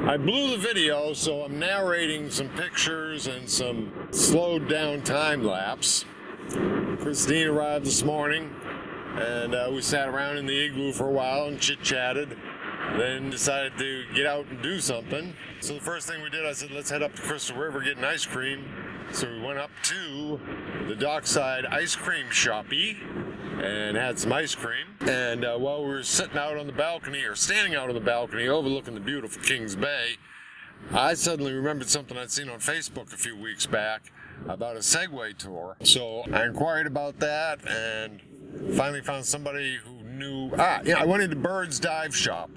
I blew the video, so I'm narrating some pictures and some slowed down time lapse. Christine arrived this morning, and we sat around in the igloo for a while and chit-chatted, then decided to get out and do something. So the first thing we did, I said, let's head up to Crystal River, get an ice cream. So we went up to the dockside ice cream shoppy and had some ice cream. And while we were sitting out on the balcony, or standing out on the balcony overlooking the beautiful Kings Bay, I suddenly remembered something I'd seen on Facebook a few weeks back about a Segway tour. So I inquired about that and finally found somebody who knew. I went into Bird's Dive Shop,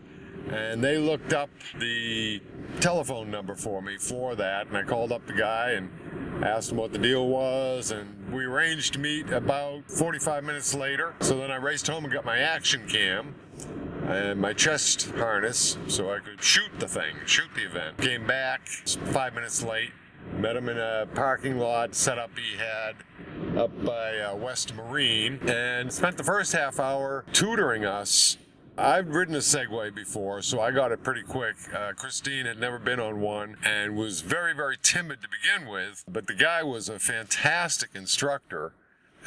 and they looked up the telephone number for me for that, and I called up the guy and asked him what the deal was, and we arranged to meet about 45 minutes later. So then I raced home and got my action cam and my chest harness so I could shoot the event. Came back 5 minutes late, met him in a parking lot setup he had up by West Marine, and spent the first half hour tutoring us. I've ridden a Segway before, so I got it pretty quick. Christine had never been on one and was very, very timid to begin with, but the guy was a fantastic instructor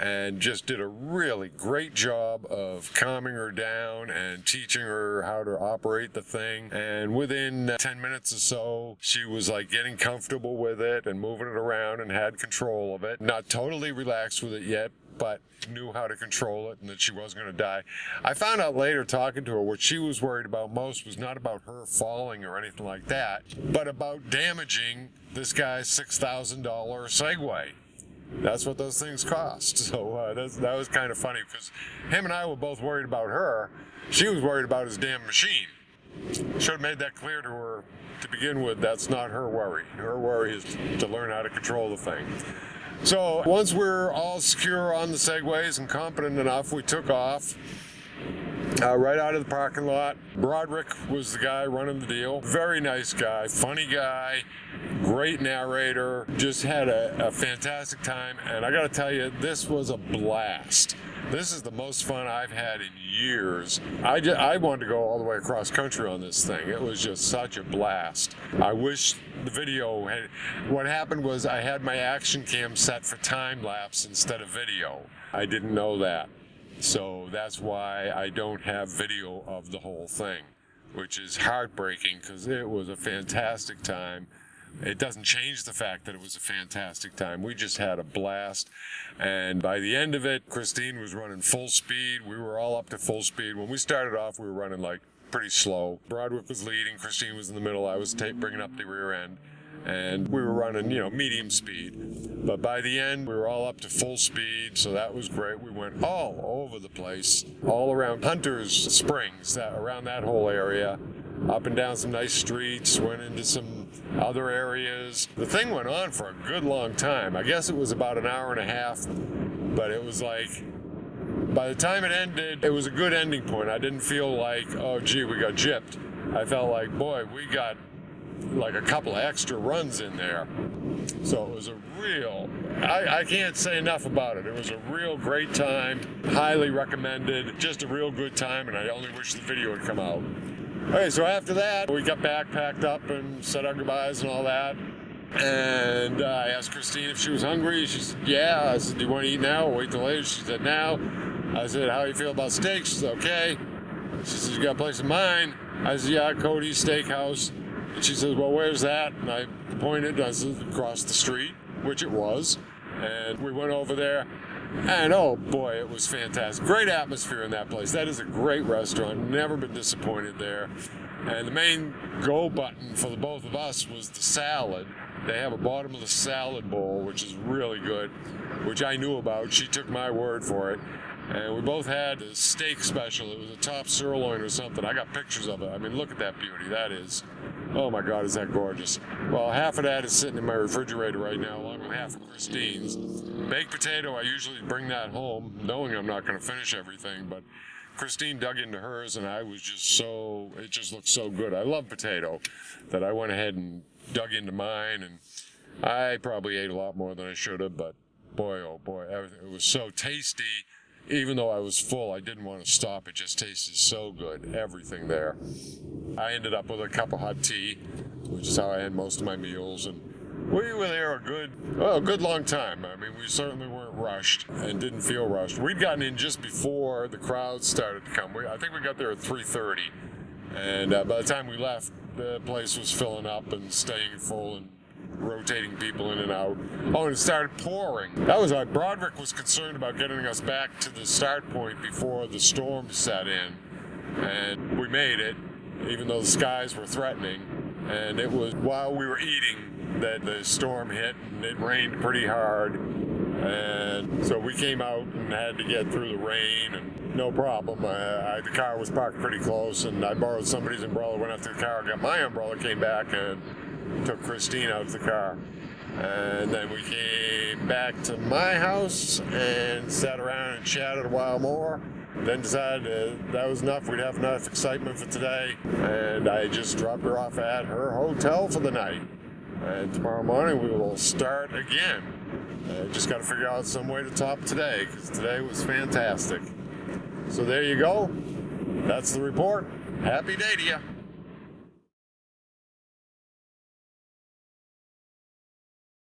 and just did a really great job of calming her down and teaching her how to operate the thing. And within 10 minutes or so, she was like getting comfortable with it and moving it around and had control of it. Not totally relaxed with it yet, but knew how to control it and that she wasn't going to die. I found out later talking to her what she was worried about most was not about her falling or anything like that, but about damaging this guy's $6,000 Segway. That's what those things cost. So that was kind of funny because him and I were both worried about her. She was worried about his damn machine. Should have made that clear to her to begin with. That's not her worry. Her worry is to learn how to control the thing. So once we're all secure on the Segways and competent enough, we took off right out of the parking lot. Broderick was the guy running the deal. Very nice guy, funny guy, great narrator, just had a fantastic time. And I got to tell you, this was a blast. This is the most fun I've had in years. I wanted to go all the way across country on this thing. It was just such a blast. I wish the video had... What happened was I had my action cam set for time lapse instead of video. I didn't know that. So that's why I don't have video of the whole thing, which is heartbreaking because it was a fantastic time. It doesn't change the fact that it was a fantastic time. We just had a blast. And by the end of it, Christine was running full speed. We were all up to full speed. When we started off, we were running like pretty slow. Broderick was leading. Christine was in the middle. I was bringing up the rear end. And we were running, medium speed. But by the end, we were all up to full speed, so that was great. We went all over the place, all around Hunter's Springs, around that whole area, up and down some nice streets, went into some other areas. The thing went on for a good long time. I guess it was about an hour and a half, but it was like, by the time it ended, it was a good ending point. I didn't feel like, oh, gee, we got gypped. I felt like, boy, we got like a couple of extra runs in there. So it was a real, I can't say enough about it. It was a real great time, highly recommended, just a real good time, and I only wish the video would come out. Okay, so after that, we got back, packed up, and said our goodbyes and all that. And I asked Christine if she was hungry. She said, yeah. I said, do you want to eat now or wait till later? She said, now. I said, how do you feel about steak? She said, okay. She said, you got a place in mind? I said, yeah, Cody's Steakhouse. And she says, well, where's that? And I pointed, I said, across the street, which it was. And we went over there. And oh boy, it was fantastic. Great atmosphere in that place. That is a great restaurant. Never been disappointed there. And the main go button for the both of us was the salad. They have a bottomless salad bowl, which is really good, which I knew about. She took my word for it. And we both had a steak special. It was a top sirloin or something. I got pictures of it. I mean, look at that beauty. That is, oh my God, is that gorgeous. Well, half of that is sitting in my refrigerator right now, along with half of Christine's. Baked potato, I usually bring that home, knowing I'm not going to finish everything, but Christine dug into hers, and I was just it just looked so good. I love potato that I went ahead and dug into mine, and I probably ate a lot more than I should have, but boy, oh boy, it was so tasty. Even though I was full, I didn't want to stop. It just tasted so good, everything there. I ended up with a cup of hot tea, which is how I had most of my meals. And we were there a good long time. I mean, we certainly weren't rushed and didn't feel rushed. We'd gotten in just before the crowds started to come. I think we got there at 3:30, and by the time we left, the place was filling up and staying full and rotating people in and out. Oh, and it started pouring. That was why Broderick was concerned about getting us back to the start point before the storm set in. And we made it, even though the skies were threatening. And it was while we were eating that the storm hit, and it rained pretty hard. And so we came out and had to get through the rain, and no problem. The car was parked pretty close, and I borrowed somebody's umbrella, went up to the car, got my umbrella, came back, and took Christine out of the car. And then we came back to my house and sat around and chatted a while more. Then decided that was enough. We'd have enough excitement for today. And I just dropped her off at her hotel for the night. And tomorrow morning we will start again. Just got to figure out some way to top today, because today was fantastic. So there you go. That's the report. Happy day to you.